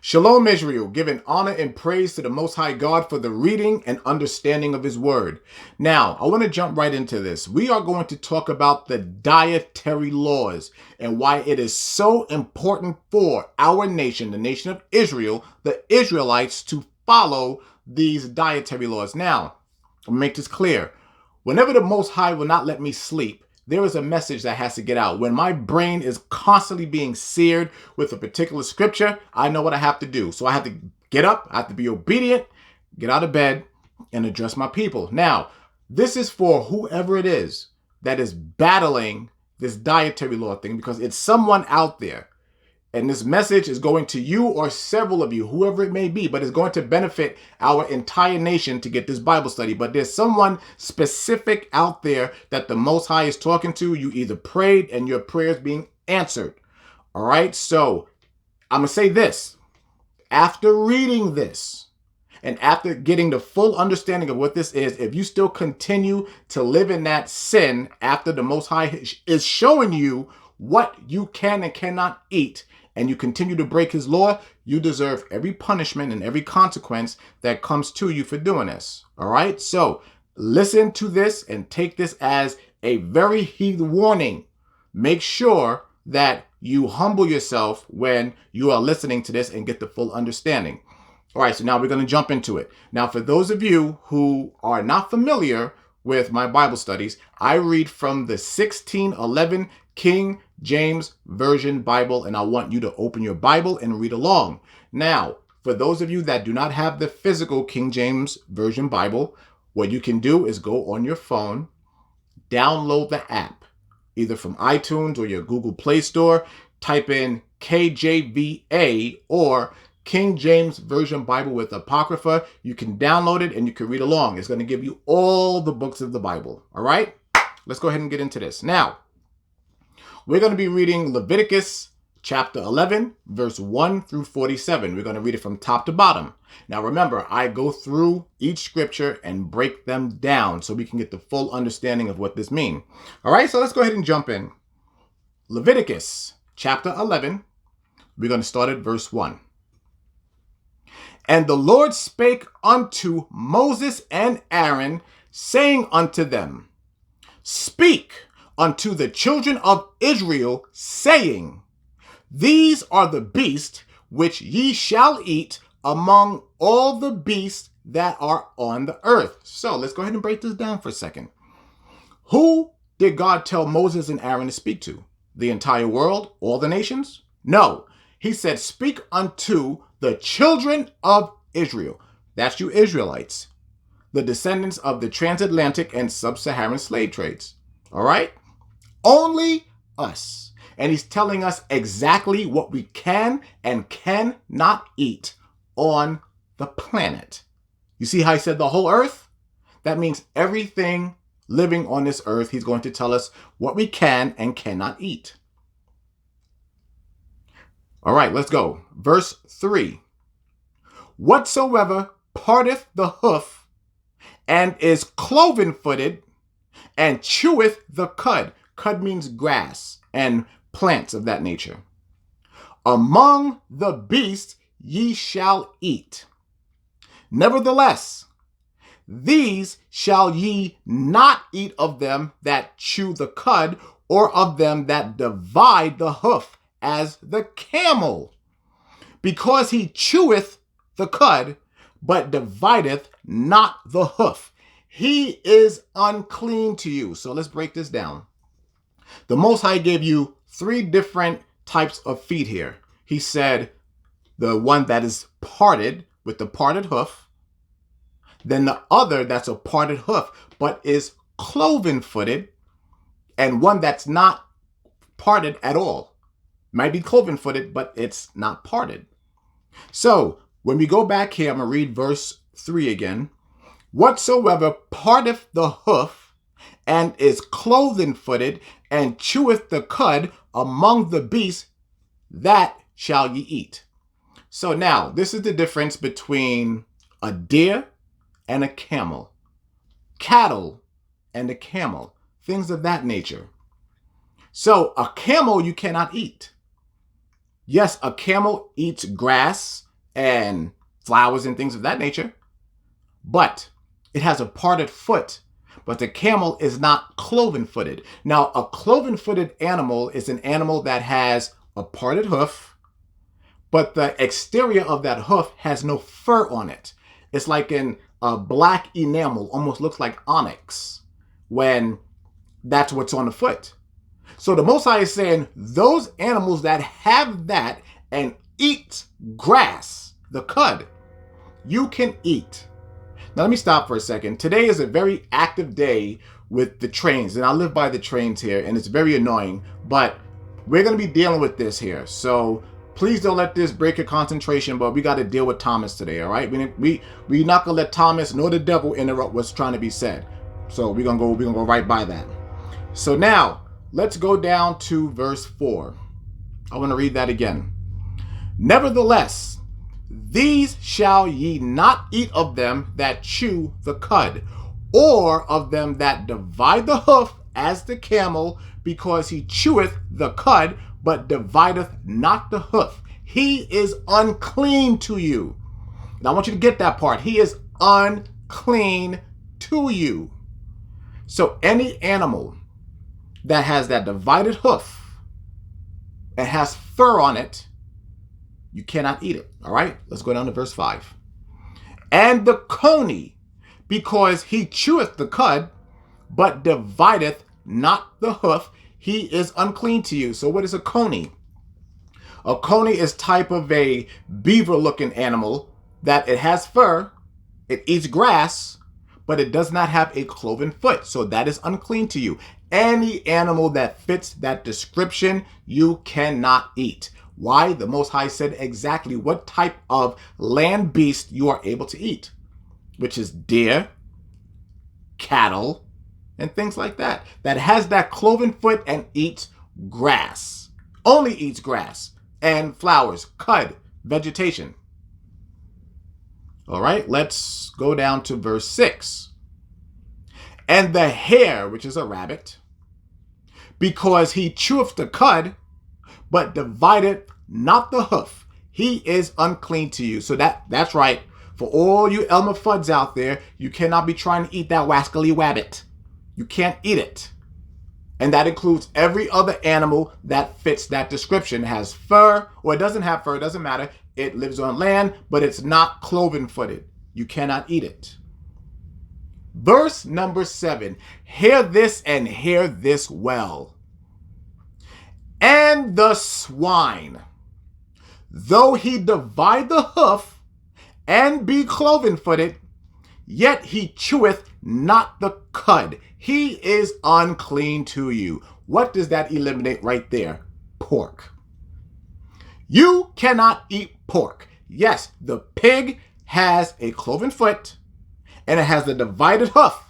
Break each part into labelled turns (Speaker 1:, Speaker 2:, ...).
Speaker 1: Shalom, Israel, giving honor and praise to the Most High God for the reading and understanding of His Word. Now, I want to jump right into this. We are going to talk about the dietary laws and why it is so important for our nation, the nation of Israel, the Israelites, to follow these dietary laws. Now, I'll make this clear. Whenever the Most High will not let me sleep, there is a message that has to get out. When my brain is constantly being seared with a particular scripture, I know what I have to do. So I have to get up, I have to be obedient, get out of bed, and address my people. Now, this is for whoever it is that is battling this dietary law thing, because it's someone out there. And this message is going to you or several of you, whoever it may be, but it's going to benefit our entire nation to get this Bible study. But there's someone specific out there that the Most High is talking to. You either prayed and your prayers being answered. All right. So I'm going to say this. After reading this and after getting the full understanding of what this is, if you still continue to live in that sin after the Most High is showing you what you can and cannot eat, and you continue to break His law, you deserve every punishment and every consequence that comes to you for doing this. All right? So listen to this and take this as a very heed warning. Make sure that you humble yourself when you are listening to this and get the full understanding. All right, so now we're going to jump into it. Now, for those of you who are not familiar with my Bible studies, I read from the 1611 King James Version Bible, and I want you to open your Bible and read along. Now, for those of you that do not have the physical King James Version Bible, what you can do is go on your phone, download the app, either from iTunes or your Google Play Store, type in KJVA or King James Version Bible with Apocrypha. You can download it and you can read along. It's going to give you all the books of the Bible. All right? Let's go ahead and get into this. Now, we're going to be reading Leviticus chapter 11, verse 1 through 47. We're going to read it from top to bottom. Now, remember, I go through each scripture and break them down so we can get the full understanding of what this means. All right, so let's go ahead and jump in. Leviticus chapter 11, we're going to start at verse 1. And the Lord spake unto Moses and Aaron, saying unto them, Speak unto the children of Israel, saying, These are the beasts which ye shall eat among all the beasts that are on the earth. So let's go ahead and break this down for a second. Who did God tell Moses and Aaron to speak to? The entire world? All the nations? No. He said, speak unto the children of Israel. That's you Israelites, the descendants of the transatlantic and sub-Saharan slave trades. All right? Only us. And he's telling us exactly what we can and cannot eat on the planet. You see how he said the whole earth? That means everything living on this earth, he's going to tell us what we can and cannot eat. All right, let's go. Verse 3. Whatsoever parteth the hoof and is cloven-footed and cheweth the cud. Cud means grass and plants of that nature. Among the beasts ye shall eat. Nevertheless, these shall ye not eat of them that chew the cud, or of them that divide the hoof, as the camel, because he cheweth the cud, but divideth not the hoof. He is unclean to you. So let's break this down. The Most High gave you 3 different types of feet here. He said the one that is parted with the parted hoof, then the other that's a parted hoof but is cloven-footed, and one that's not parted at all. Might be cloven-footed, but it's not parted. So when we go back here, I'm going to read verse 3 again. Whatsoever parteth the hoof and is cloven-footed and cheweth the cud among the beasts, that shall ye eat. So now, this is the difference between a deer and a camel, cattle and a camel, things of that nature. So a camel you cannot eat. Yes, a camel eats grass and flowers and things of that nature. But it has a parted foot. But the camel is not cloven-footed. Now, a cloven-footed animal is an animal that has a parted hoof, but the exterior of that hoof has no fur on it. It's like a black enamel, almost looks like onyx, when that's what's on the foot. So the Most High is saying those animals that have that and eat grass, the cud, you can eat. Now let me stop for a second. Today is a very active day with the trains, and I live by the trains here, and it's very annoying, but we're going to be dealing with this here. So please don't let this break your concentration, but we got to deal with Thomas today, all right? We're not going to let Thomas nor the devil interrupt what's trying to be said. So we're going to go right by that. So now let's go down to verse 4. I want to read that again. Nevertheless, these shall ye not eat of them that chew the cud, or of them that divide the hoof as the camel, because he cheweth the cud, but divideth not the hoof. He is unclean to you. Now I want you to get that part. He is unclean to you. So any animal that has that divided hoof and has fur on it, you cannot eat it. All right, let's go down to verse 5. And the coney, because he cheweth the cud, but divideth not the hoof, he is unclean to you. So what is a coney? A coney is type of a beaver-looking animal that it has fur, it eats grass, but it does not have a cloven foot. So that is unclean to you. Any animal that fits that description, you cannot eat. Why? The Most High said exactly what type of land beast you are able to eat, which is deer, cattle, and things like that. That has that cloven foot and eats grass. Only eats grass and flowers, cud, vegetation. All right, let's go down to verse 6. And the hare, which is a rabbit, because he cheweth the cud, but divided not the hoof, he is unclean to you. So that's right. For all you Elmer Fuds out there, you cannot be trying to eat that wascally wabbit. You can't eat it. And that includes every other animal that fits that description. It has fur, or it doesn't have fur, it doesn't matter. It lives on land, but it's not cloven-footed. You cannot eat it. Verse number 7. Hear this and hear this well. And the swine, though he divide the hoof and be cloven-footed, yet he cheweth not the cud. He is unclean to you. What does that eliminate right there? Pork. You cannot eat pork. Yes, the pig has a cloven foot and it has the divided hoof,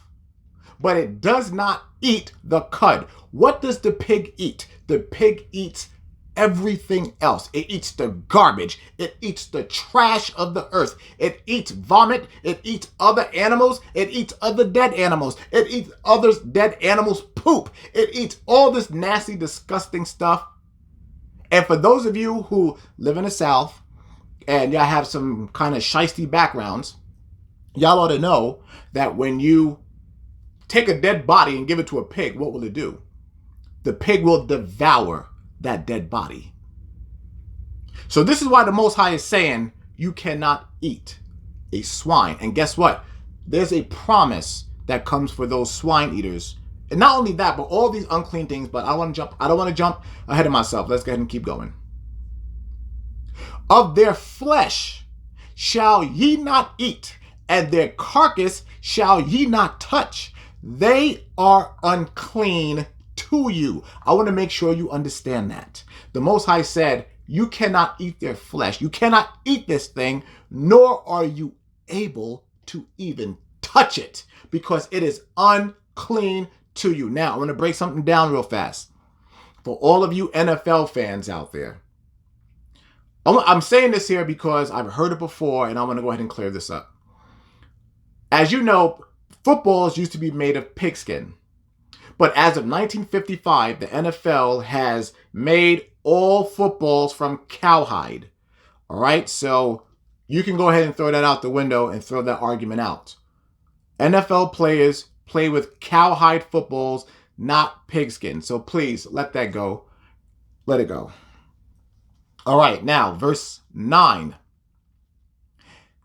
Speaker 1: but it does not eat the cud. What does the pig eat? The pig eats everything else. It eats the garbage. It eats the trash of the earth. It eats vomit. It eats other animals. It eats other dead animals. It eats other dead animals' poop. It eats all this nasty, disgusting stuff. And for those of you who live in the South and y'all have some kind of shiesty backgrounds, y'all ought to know that when you take a dead body and give it to a pig, what will it do? The pig will devour that dead body. So this is why the Most High is saying you cannot eat a swine. And guess what? There's a promise that comes for those swine eaters. And not only that, but all these unclean things. But I don't want to jump ahead of myself. Let's go ahead and keep going. Of their flesh shall ye not eat, and their carcass shall ye not touch. They are unclean to you. I want to make sure you understand that. The Most High said, you cannot eat their flesh. You cannot eat this thing, nor are you able to even touch it, because it is unclean to you. Now, I want to break something down real fast. For all of you NFL fans out there, I'm saying this here because I've heard it before, and I want to go ahead and clear this up. As you know, footballs used to be made of pigskin. But as of 1955, the NFL has made all footballs from cowhide. All right, so you can go ahead and throw that out the window and throw that argument out. NFL players play with cowhide footballs, not pigskin. So please let that go. Let it go. All right, now verse 9.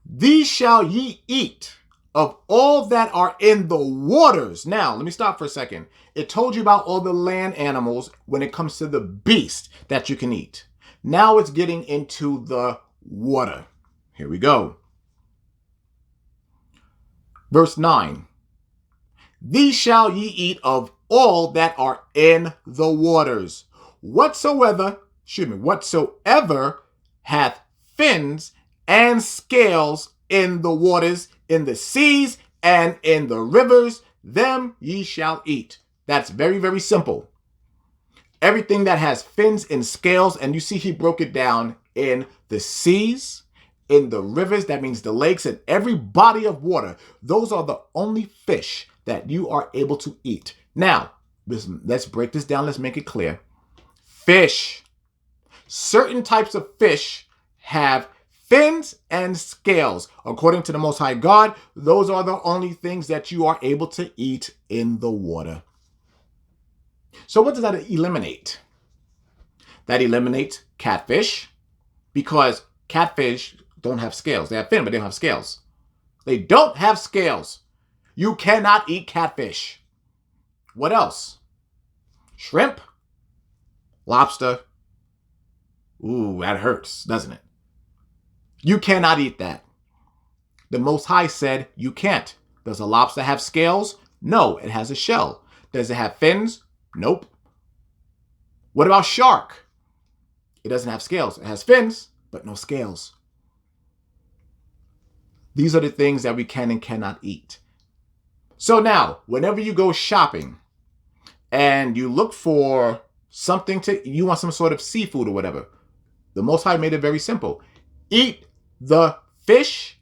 Speaker 1: These shall ye eat of all that are in the waters. Now, let me stop for a second. It told you about all the land animals when it comes to the beast that you can eat. Now it's getting into the water. Here we go. Verse 9. These shall ye eat of all that are in the waters. Whatsoever hath fins and scales in the waters, in the seas, and in the rivers, them ye shall eat. That's very, very simple. Everything that has fins and scales, and you see he broke it down in the seas, in the rivers, that means the lakes, and every body of water. Those are the only fish that you are able to eat. Now, let's break this down. Let's make it clear. Fish. Certain types of fish have fins and scales. According to the Most High God, those are the only things that you are able to eat in the water. So what does that eliminate? That eliminates catfish, because catfish don't have scales. They have fin, but they don't have scales. They don't have scales. You cannot eat catfish. What else? Shrimp, lobster. Ooh, that hurts, doesn't it? You cannot eat that. The Most High said you can't. Does a lobster have scales? No, it has a shell. Does it have fins? Nope. What about shark? It doesn't have scales. It has fins, but no scales. These are the things that we can and cannot eat. So now, whenever you go shopping and you look for something you want some sort of seafood or whatever, the Most High made it very simple. Eat the fish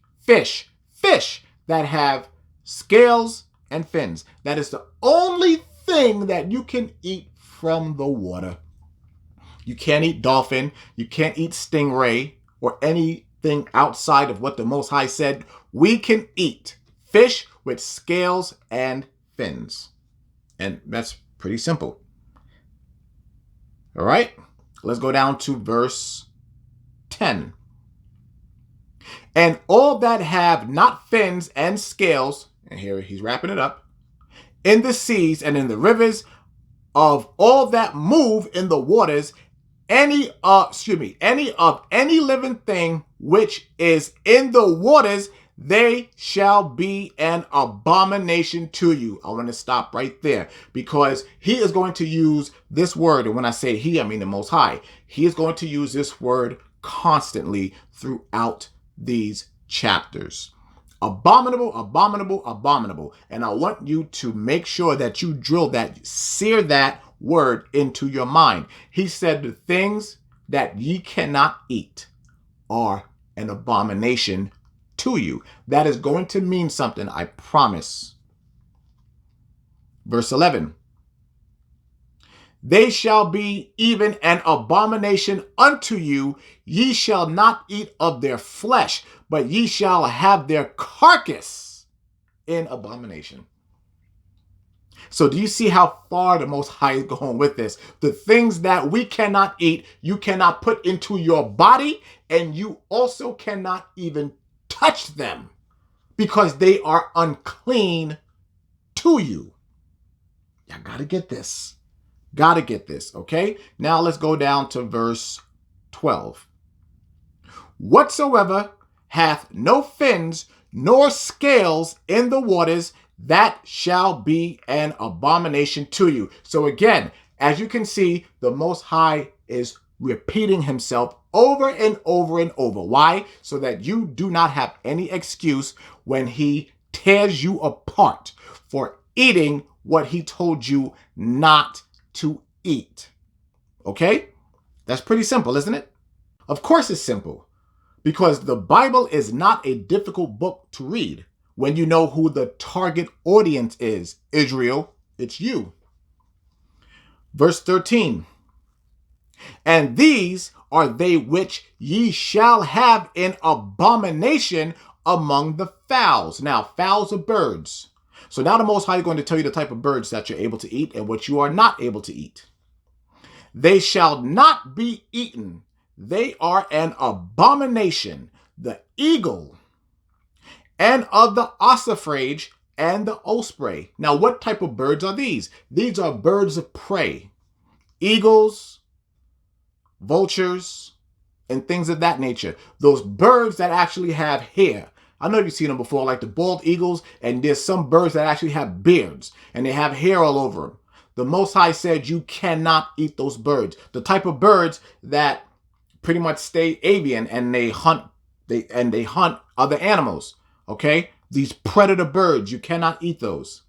Speaker 1: that have scales and fins. That is the only thing that you can eat from the water. You can't eat dolphin. You can't eat stingray or anything outside of what the Most High said. We can eat fish with scales and fins. And that's pretty simple. All right, let's go down to verse 10. And all that have not fins and scales, and here he's wrapping it up, in the seas and in the rivers, of all that move in the waters, any of any living thing which is in the waters, they shall be an abomination to you. I want to stop right there, because he is going to use this word. And when I say he, I mean the Most High. He is going to use this word constantly throughout these chapters. Abominable, abominable, abominable. And I want you to make sure that you drill that, sear that word into your mind. He said the things that ye cannot eat are an abomination to you. That is going to mean something, I promise. Verse 11. They shall be even an abomination unto you. Ye shall not eat of their flesh, but ye shall have their carcass in abomination. So do you see how far the Most High is going with this? The things that we cannot eat, you cannot put into your body, and you also cannot even touch them because they are unclean to you. Y'all gotta get this. Gotta get this, okay? Now let's go down to verse 12. Whatsoever hath no fins nor scales in the waters, that shall be an abomination to you. So again, as you can see, the Most High is repeating himself over and over and over. Why? So that you do not have any excuse when he tears you apart for eating what he told you not to eat. Okay? That's pretty simple, isn't it? Of course it's simple, because the Bible is not a difficult book to read when you know who the target audience is. Israel, it's you. Verse 13. And these are they which ye shall have in abomination among the fowls. Now, fowls are birds. So now the Most High is going to tell you the type of birds that you're able to eat and what you are not able to eat. They shall not be eaten. They are an abomination. The eagle, and of the ossifrage, and the osprey. Now, what type of birds are these? These are birds of prey. Eagles, vultures, and things of that nature. Those birds that actually have hair. I know you've seen them before, like the bald eagles, and there's some birds that actually have beards, and they have hair all over them. The Most High said you cannot eat those birds. The type of birds that pretty much stay avian and they hunt other animals. Okay? These predator birds, you cannot eat those.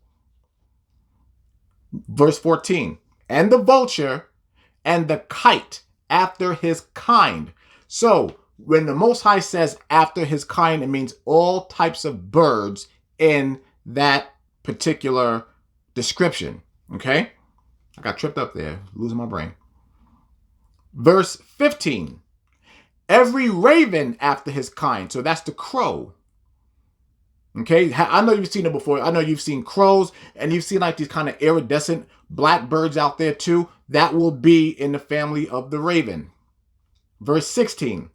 Speaker 1: Verse 14. And the vulture and the kite after his kind. So when the Most High says after his kind, it means all types of birds in that particular description. Okay? I got tripped up there, losing my brain. Verse 15. Every raven after his kind. So that's the crow. Okay? I know you've seen it before. I know you've seen crows, and you've seen like these kind of iridescent black birds out there too. That will be in the family of the raven. Verse 16.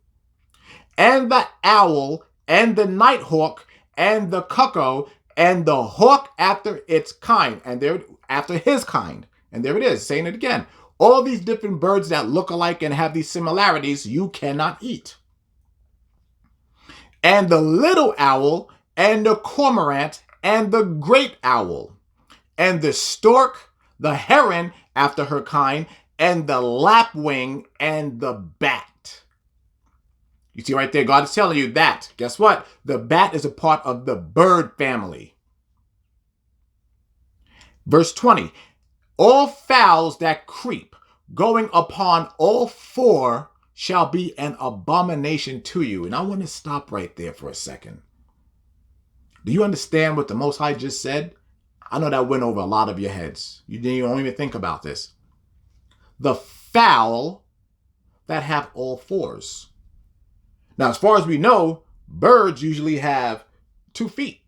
Speaker 1: And the owl, and the nighthawk, and the cuckoo, and the hawk after its kind. And there, after his kind. And there it is, saying it again. All these different birds that look alike and have these similarities, you cannot eat. And the little owl, and the cormorant, and the great owl, and the stork, the heron after her kind, and the lapwing, and the bat. You see right there, God is telling you that. Guess what? The bat is a part of the bird family. Verse 20. All fowls that creep, going upon all four, shall be an abomination to you. And I want to stop right there for a second. Do you understand what the Most High just said? I know that went over a lot of your heads. You don't even think about this. The fowl that have all fours. Now, as far as we know, birds usually have 2 feet.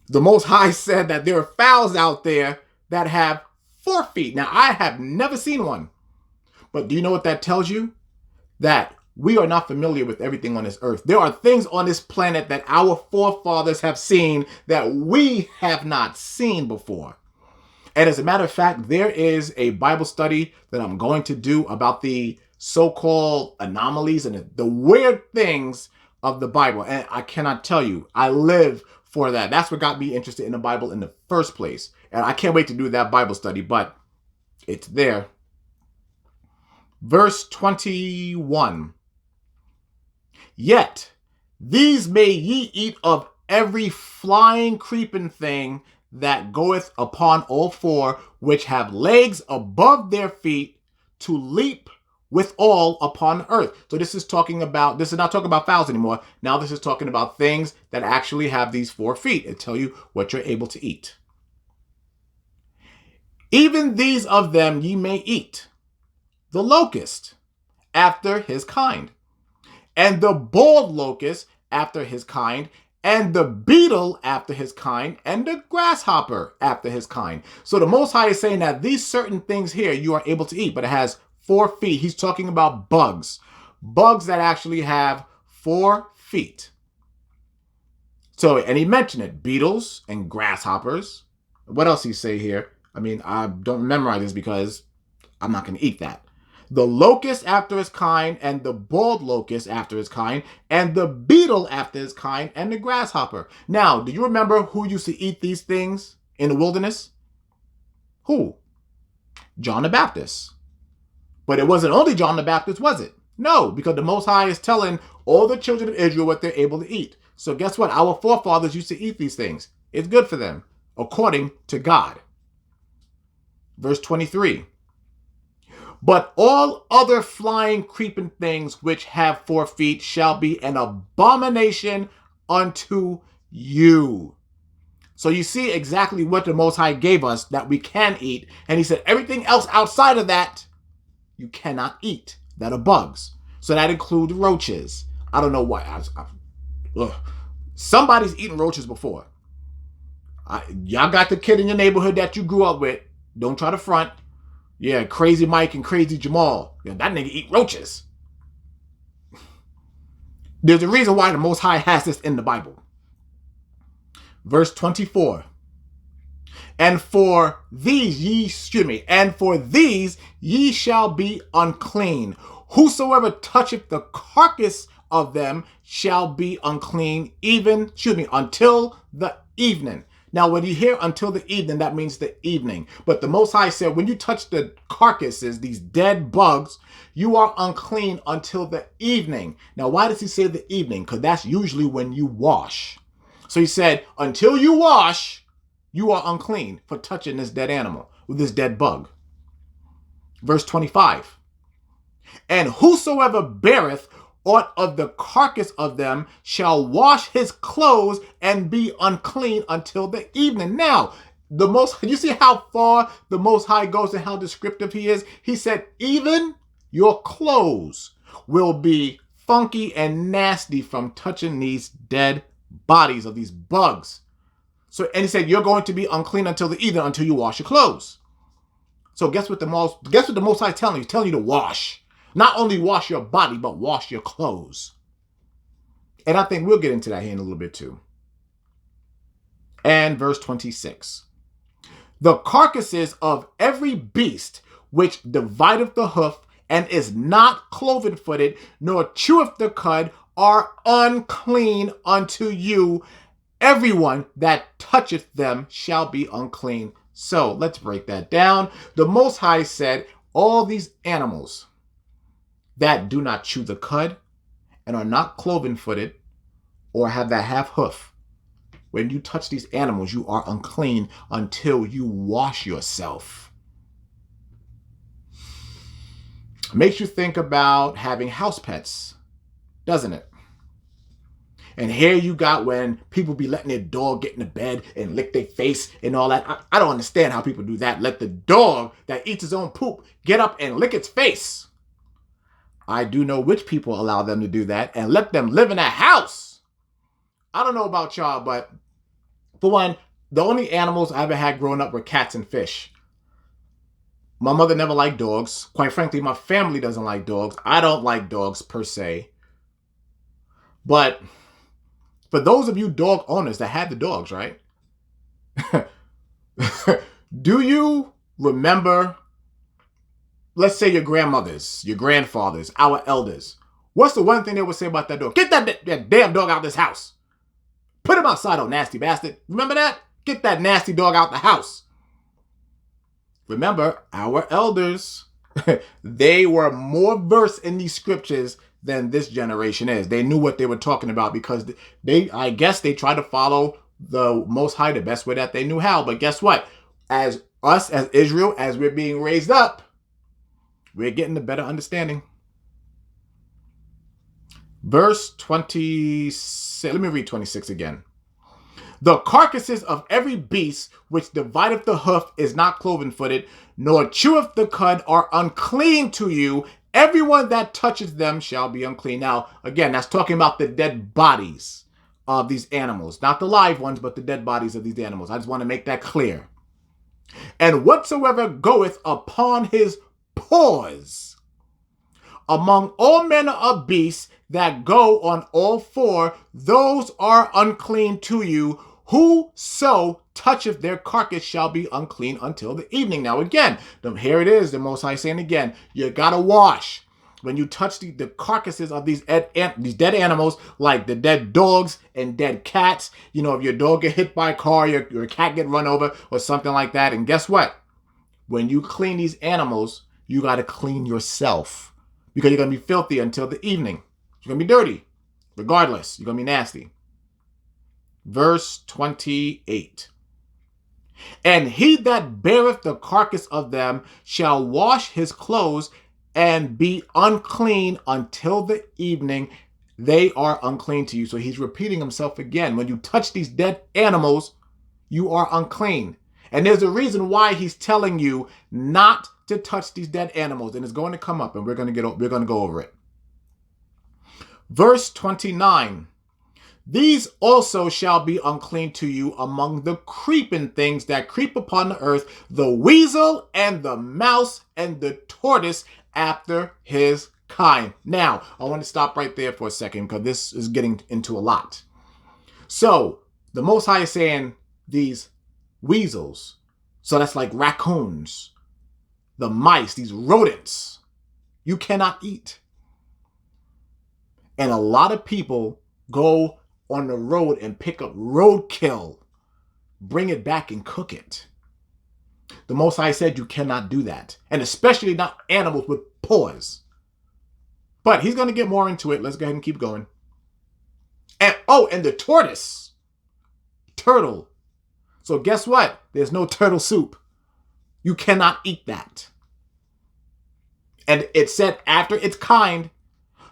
Speaker 1: The Most High said that there are fowls out there that have 4 feet. Now, I have never seen one. But do you know what that tells you? That we are not familiar with everything on this earth. There are things on this planet that our forefathers have seen that we have not seen before. And as a matter of fact, there is a Bible study that I'm going to do about the so-called anomalies and the weird things of the Bible. And I cannot tell you, I live for that. That's what got me interested in the Bible in the first place. And I can't wait to do that Bible study, but it's there. Verse 21. Yet these may ye eat of every flying creeping thing that goeth upon all four, which have legs above their feet to leap withal upon the earth. So this is not talking about fowls anymore. Now this is talking about things that actually have these 4 feet and tell you what you're able to eat. Even these of them ye may eat. The locust after his kind, and the bald locust after his kind, and the beetle after his kind, and the grasshopper after his kind. So the Most High is saying that these certain things here you are able to eat, but it has 4 feet. He's talking about bugs. Bugs that actually have 4 feet. So, and he mentioned it, beetles and grasshoppers. What else he say here? I mean, I don't memorize this because I'm not going to eat that. The locust after his kind, and the bald locust after his kind, and the beetle after his kind, and the grasshopper. Now, do you remember who used to eat these things in the wilderness? Who? John the Baptist. But it wasn't only John the Baptist, was it? No, because the Most High is telling all the children of Israel what they're able to eat. So guess what? Our forefathers used to eat these things. It's good for them, according to God. Verse 23. But all other flying, creeping things which have 4 feet shall be an abomination unto you. So you see exactly what the Most High gave us that we can eat. And he said everything else outside of that, you cannot eat. that are bugs. So that includes roaches. I don't know why. Somebody's eaten roaches before. Y'all got the kid in your neighborhood that you grew up with. Don't try to front. Yeah, Crazy Mike and Crazy Jamal. Yeah, that nigga eat roaches. There's a reason why the Most High has this in the Bible. Verse 24. And for these ye shall be unclean. Whosoever toucheth the carcass of them shall be unclean, until the evening. Now, when you hear until the evening, that means the evening. But the Most High said, when you touch the carcasses, these dead bugs, you are unclean until the evening. Now, why does he say the evening? Because that's usually when you wash. So he said, until you wash, you are unclean for touching this dead animal, with this dead bug. Verse 25. And whosoever beareth aught of the carcass of them shall wash his clothes and be unclean until the evening. Now, you see how far the Most High goes and how descriptive he is? He said, even your clothes will be funky and nasty from touching these dead bodies of these bugs. And he said, you're going to be unclean until the evening, until you wash your clothes. So guess what the Most High is telling you? He's telling you to wash. Not only wash your body, but wash your clothes. And I think we'll get into that here in a little bit too. And verse 26. The carcasses of every beast which divideth the hoof, and is not cloven-footed, nor cheweth the cud, are unclean unto you. Everyone that toucheth them shall be unclean. So let's break that down. The Most High said, all these animals that do not chew the cud and are not cloven-footed or have that half hoof, when you touch these animals, you are unclean until you wash yourself. Makes you think about having house pets, doesn't it? And here you got when people be letting their dog get in the bed and lick their face and all that. I don't understand how people do that. Let the dog that eats his own poop get up and lick its face. I do know which people allow them to do that and let them live in a house. I don't know about y'all, but for one, the only animals I ever had growing up were cats and fish. My mother never liked dogs. Quite frankly, my family doesn't like dogs. I don't like dogs per se. But for those of you dog owners that had the dogs, right? Do you remember, let's say your grandmothers, your grandfathers, our elders? What's the one thing they would say about that dog? Get that damn dog out of this house. Put him outside, oh nasty bastard. Remember that? Get that nasty dog out the house. Remember, our elders, they were more versed in these scriptures than this generation is. They knew what they were talking about because I guess they tried to follow the Most High the best way that they knew how. But guess what? As us, as Israel, as we're being raised up, we're getting a better understanding. Verse 26, let me read 26 again. The carcasses of every beast which divideth the hoof is not cloven-footed, nor cheweth the cud, are unclean to you. Everyone that touches them shall be unclean. Now, again, that's talking about the dead bodies of these animals. Not the live ones, but the dead bodies of these animals. I just want to make that clear. And whatsoever goeth upon his paws, among all manner of beasts that go on all four, those are unclean to you. Whoso toucheth their carcass shall be unclean until the evening. Now again, here it is, the Most High saying again, you gotta wash. When you touch the carcasses of these dead animals, like the dead dogs and dead cats, you know, if your dog get hit by a car, your cat get run over or something like that. And guess what? When you clean these animals, you gotta clean yourself because you're gonna be filthy until the evening. You're gonna be dirty. Regardless, you're gonna be nasty. Verse 28. And he that beareth the carcass of them shall wash his clothes and be unclean until the evening. They are unclean to you. So he's repeating himself again. When you touch these dead animals, you are unclean. And there's a reason why he's telling you not to touch these dead animals, and it's going to come up, and we're going to go over it. Verse 29. These also shall be unclean to you among the creeping things that creep upon the earth, the weasel and the mouse and the tortoise after his kind. Now, I want to stop right there for a second because this is getting into a lot. So, the Most High is saying these weasels, so that's like raccoons, the mice, these rodents, you cannot eat. And a lot of people go on the road and pick up roadkill, bring it back and cook it. The Most High said you cannot do that. And especially not animals with paws. But he's going to get more into it. Let's go ahead and keep going. And the tortoise. Turtle. So guess what? There's no turtle soup. You cannot eat that. And it said after its kind.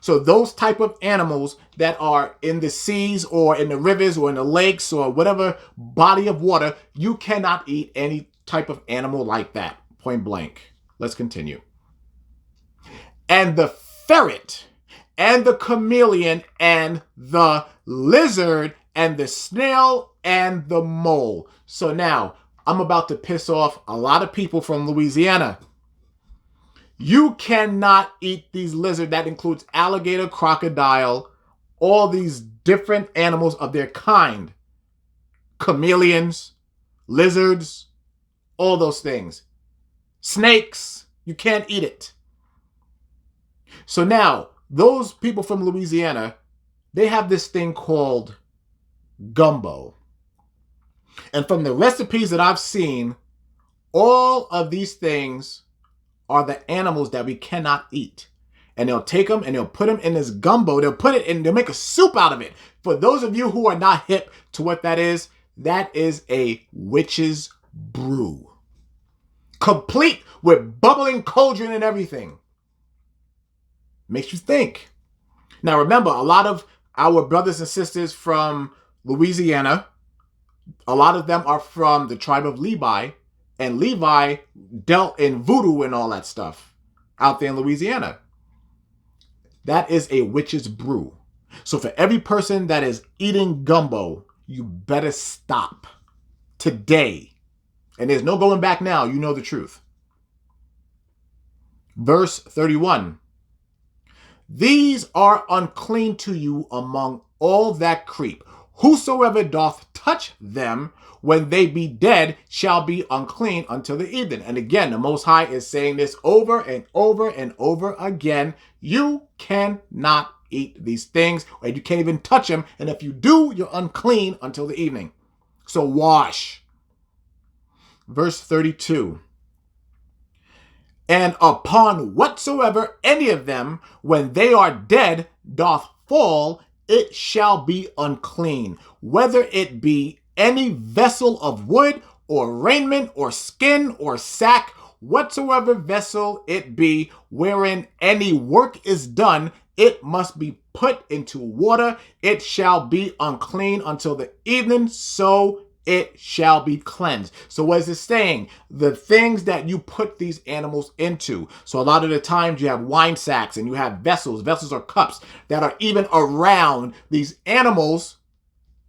Speaker 1: So those type of animals that are in the seas or in the rivers or in the lakes or whatever body of water, you cannot eat any type of animal like that. Point blank. Let's continue. And the ferret and the chameleon and the lizard and the snail and the mole. So now I'm about to piss off a lot of people from Louisiana. You cannot eat these lizards. That includes alligator, crocodile, all these different animals of their kind. Chameleons, lizards, all those things. Snakes, you can't eat it. So now, those people from Louisiana, they have this thing called gumbo. And from the recipes that I've seen, all of these things are the animals that we cannot eat. And they'll take them and they'll put them in this gumbo. They'll put it in, they'll make a soup out of it. For those of you who are not hip to what that is a witch's brew. Complete with bubbling cauldron and everything. Makes you think. Now remember, a lot of our brothers and sisters from Louisiana, a lot of them are from the tribe of Levi. And Levi dealt in voodoo and all that stuff out there in Louisiana. That is a witch's brew. So for every person that is eating gumbo, you better stop today. And there's no going back now. You know the truth. Verse 31. These are unclean to you among all that creep. Whosoever doth touch them when they be dead shall be unclean until the evening. And again, the Most High is saying this over and over and over again. You cannot eat these things, and you can't even touch them. And if you do, you're unclean until the evening. So wash. Verse 32. And upon whatsoever any of them, when they are dead, doth fall, it shall be unclean, whether it be any vessel of wood or raiment or skin or sack, whatsoever vessel it be, wherein any work is done, it must be put into water. It shall be unclean until the evening, so it shall be cleansed. So what is it saying? The things that you put these animals into. So a lot of the times you have wine sacks and you have vessels. Vessels are cups that are even around these animals.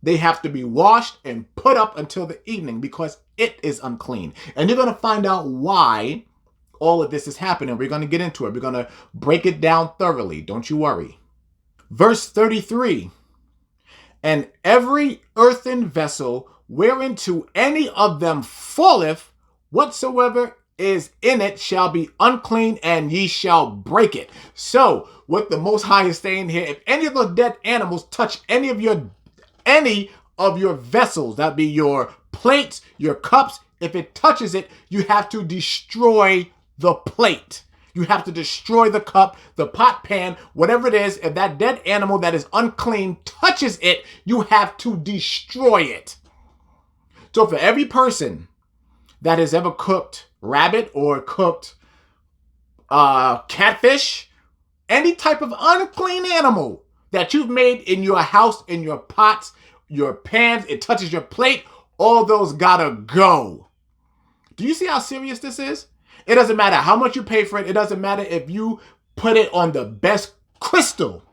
Speaker 1: They have to be washed and put up until the evening because it is unclean. And you're going to find out why all of this is happening. We're going to get into it. We're going to break it down thoroughly. Don't you worry. Verse 33. And every earthen vessel whereinto any of them falleth, whatsoever is in it shall be unclean, and ye shall break it. So, what the Most High is saying here, if any of those dead animals touch any of your vessels, that be your plates, your cups, if it touches it, you have to destroy the plate. You have to destroy the cup, the pot, pan, whatever it is. If that dead animal that is unclean touches it, you have to destroy it. So for every person that has ever cooked rabbit or cooked catfish, any type of unclean animal that you've made in your house, in your pots, your pans, it touches your plate, all those gotta go. Do you see how serious this is? It doesn't matter how much you pay for it. It doesn't matter if you put it on the best crystal.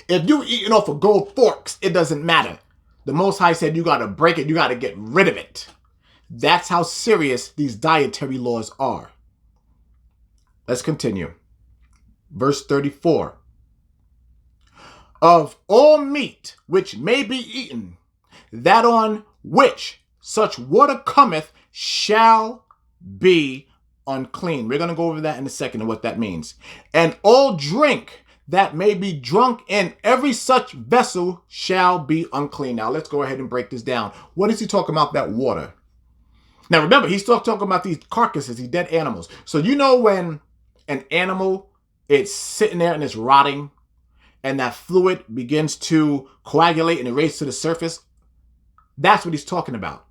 Speaker 1: If you eating off of gold forks, it doesn't matter. The Most High said you got to break it. You got to get rid of it. That's how serious these dietary laws are. Let's continue. Verse 34. Of all meat which may be eaten, that on which such water cometh shall be unclean. We're going to go over that in a second and what that means. And all drink that may be drunk in every such vessel shall be unclean. Now let's go ahead and break this down. What is he talking about, that water? Now remember, he's talking about these carcasses, these dead animals. So you know when an animal is sitting there and it's rotting, and that fluid begins to coagulate and erase to the surface, that's what he's talking about.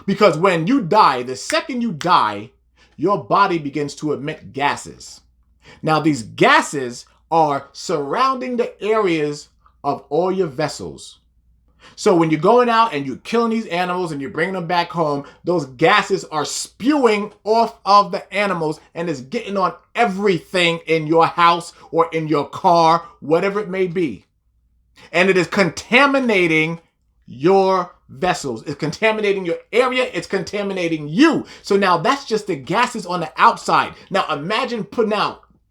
Speaker 1: Because when you die, the second you die, your body begins to emit gases. Now, these gases are surrounding the areas of all your vessels. So when you're going out and you're killing these animals and you're bringing them back home, those gases are spewing off of the animals and it's getting on everything in your house or in your car, whatever it may be. And it is contaminating your vessels. It's contaminating your area. It's contaminating you. So now that's just the gases on the outside. Now imagine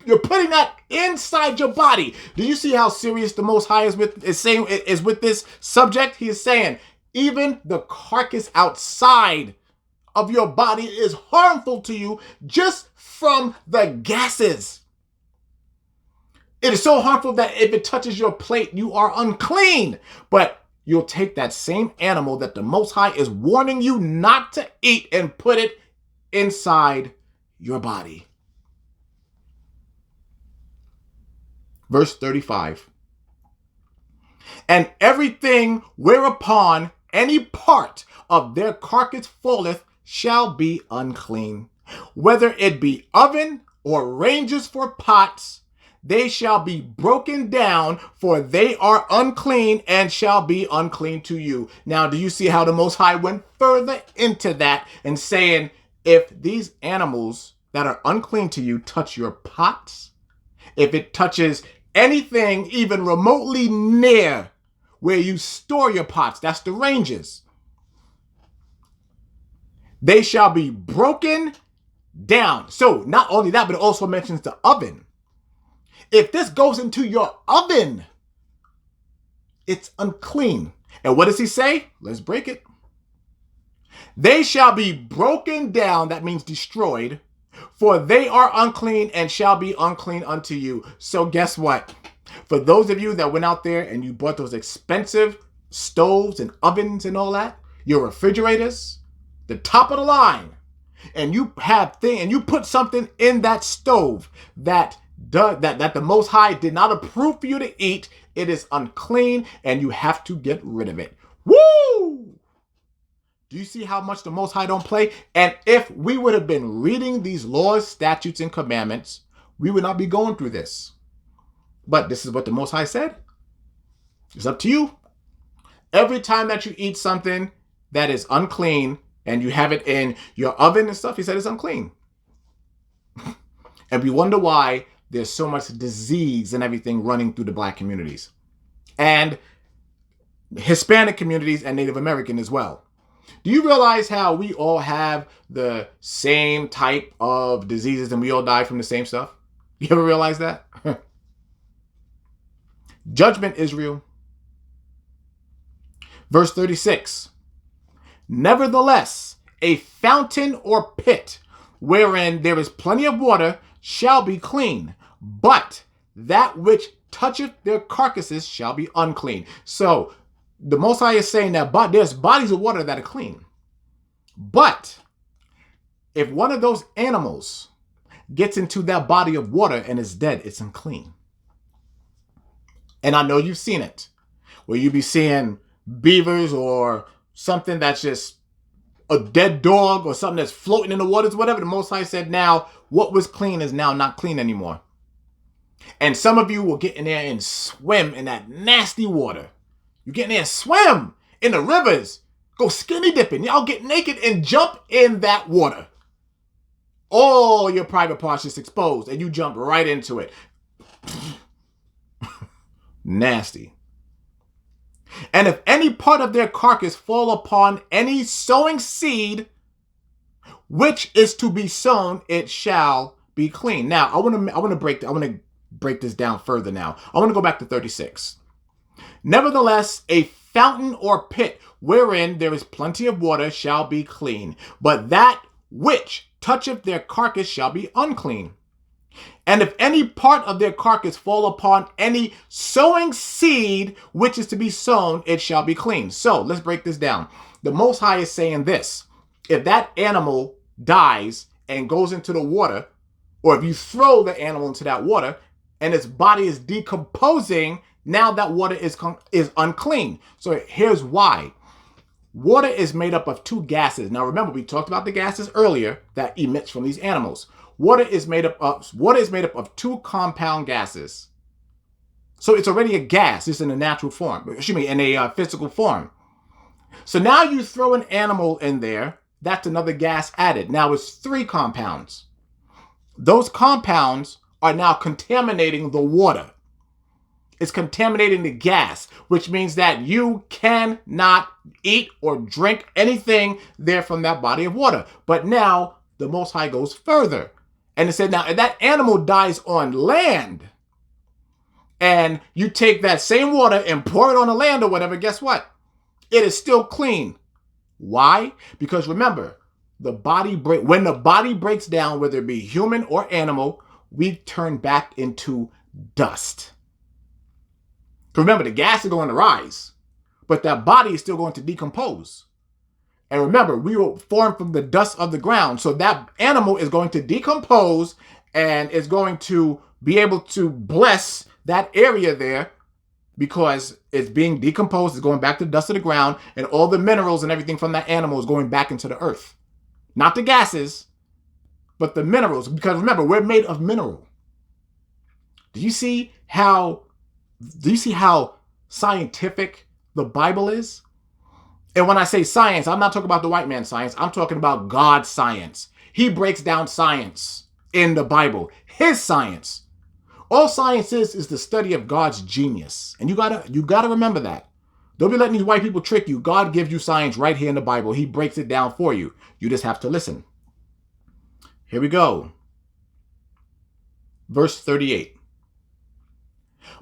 Speaker 1: you're putting that inside your body. Do you see how serious the Most High is with this subject? He is saying even the carcass outside of your body is harmful to you just from the gases. It is so harmful that if it touches your plate, you are unclean. But you'll take that same animal that the Most High is warning you not to eat and put it inside your body. Verse 35. And everything whereupon any part of their carcass falleth shall be unclean. Whether it be oven or ranges for pots, they shall be broken down, for they are unclean and shall be unclean to you. Now, do you see how the Most High went further into that and saying, if these animals that are unclean to you touch your pots, if it touches anything even remotely near where you store your pots, that's the ranges, they shall be broken down. So not only that, but it also mentions the oven. If this goes into your oven, it's unclean. And what does he say? Let's break it. They shall be broken down, that means destroyed, for they are unclean and shall be unclean unto you. So guess what? For those of you that went out there and you bought those expensive stoves and ovens and all that, your refrigerators, the top of the line, and you put something in that stove that the Most High did not approve for you to eat, it is unclean and you have to get rid of it. Woo! Do you see how much the Most High don't play? And if we would have been reading these laws, statutes, and commandments, we would not be going through this. But this is what the Most High said. It's up to you. Every time that you eat something that is unclean and you have it in your oven and stuff, he said it's unclean. And we wonder why there's so much disease and everything running through the Black communities and Hispanic communities and Native American as well. Do you realize how we all have the same type of diseases and we all die from the same stuff? You ever realize that? Judgment, Israel. Verse 36. Nevertheless, a fountain or pit wherein there is plenty of water shall be clean, but that which toucheth their carcasses shall be unclean. So the Most High is saying that there's bodies of water that are clean. But if one of those animals gets into that body of water and is dead, it's unclean. And I know you've seen it, where you be seeing beavers or something that's just a dead dog or something that's floating in the waters, whatever. The Most High said now what was clean is now not clean anymore. And some of you will get in there and swim in that nasty water. You get in there and swim in the rivers. Go skinny dipping. Y'all get naked and jump in that water. all your private parts just exposed and you jump right into it. Nasty. And if any part of their carcass fall upon any sowing seed, which is to be sown, it shall be clean. Now, I want to break this down further now. I want to go back to 36. Nevertheless, a fountain or pit wherein there is plenty of water shall be clean, but that which toucheth their carcass shall be unclean. And if any part of their carcass fall upon any sowing seed which is to be sown, it shall be clean. So let's break this down. The Most High is saying this: if that animal dies and goes into the water, or if you throw the animal into that water and its body is decomposing, now that water is unclean. So here's why. Water is made up of two gases. Now remember, we talked about the gases earlier that emits from these animals. Water is made up of two compound gases. So it's already a gas. It's in a natural form. In a physical form. So now you throw an animal in there. That's another gas added. Now it's three compounds. Those compounds are now contaminating the water. It's contaminating the gas, which means that you cannot eat or drink anything there from that body of water. But now the Most High goes further. And it said, now, if that animal dies on land and you take that same water and pour it on the land or whatever, guess what? It is still clean. Why? Because remember, when the body breaks down, whether it be human or animal, we turn back into dust. Remember, the gas is going to rise, but that body is still going to decompose. And remember, we were formed from the dust of the ground. So that animal is going to decompose and is going to be able to bless that area there because it's being decomposed. It's going back to the dust of the ground, and all the minerals and everything from that animal is going back into the earth. Not the gases, but the minerals. Because remember, we're made of mineral. Do you see how scientific the Bible is? And when I say science, I'm not talking about the white man's science. I'm talking about God's science. He breaks down science in the Bible. His science. All science is the study of God's genius. And you gotta remember that. Don't be letting these white people trick you. God gives you science right here in the Bible. He breaks it down for you. You just have to listen. Here we go. Verse 38.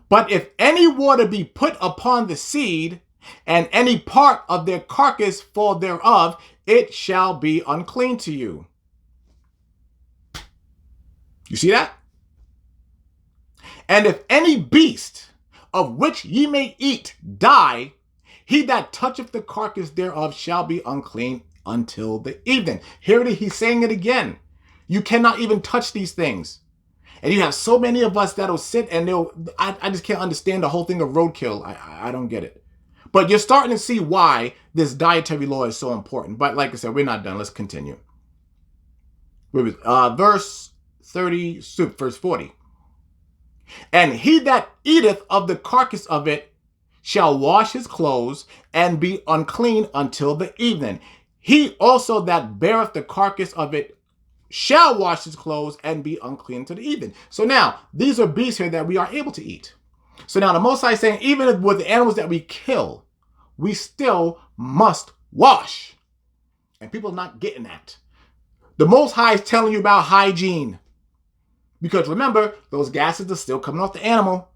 Speaker 1: But if any water be put upon the seed, and any part of their carcass fall thereof, it shall be unclean to you. You see that? And if any beast of which ye may eat die, he that toucheth the carcass thereof shall be unclean until the evening. Here it is, he's saying it again. You cannot even touch these things. And you have so many of us that'll sit and I just can't understand the whole thing of roadkill. I don't get it. But you're starting to see why this dietary law is so important. But like I said, we're not done. Let's continue. Verse 40. And he that eateth of the carcass of it shall wash his clothes and be unclean until the evening. He also that beareth the carcass of it shall wash his clothes and be unclean until the evening. So now, these are beasts here that we are able to eat. So now the Most High is saying, even with the animals that we kill, we still must wash. And people are not getting that. The Most High is telling you about hygiene. Because remember, those gases are still coming off the animal.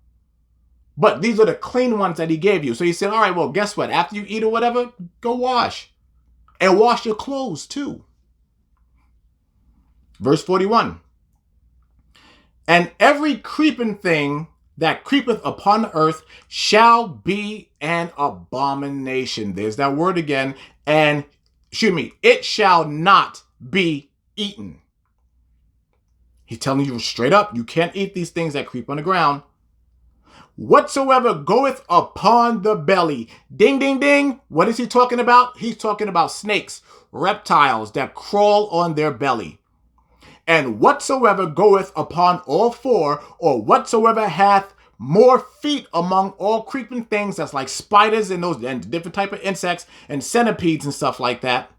Speaker 1: But these are the clean ones that he gave you. So he said, all right, well, guess what? After you eat or whatever, go wash. And wash your clothes too. Verse 41. And every creeping thing that creepeth upon the earth shall be an abomination. There's that word again. And, it shall not be eaten. He's telling you straight up, you can't eat these things that creep on the ground. Whatsoever goeth upon the belly. Ding, ding, ding. What is he talking about? He's talking about snakes, reptiles that crawl on their belly. And whatsoever goeth upon all four, or whatsoever hath more feet among all creeping things, that's like spiders and those and different type of insects and centipedes and stuff like that.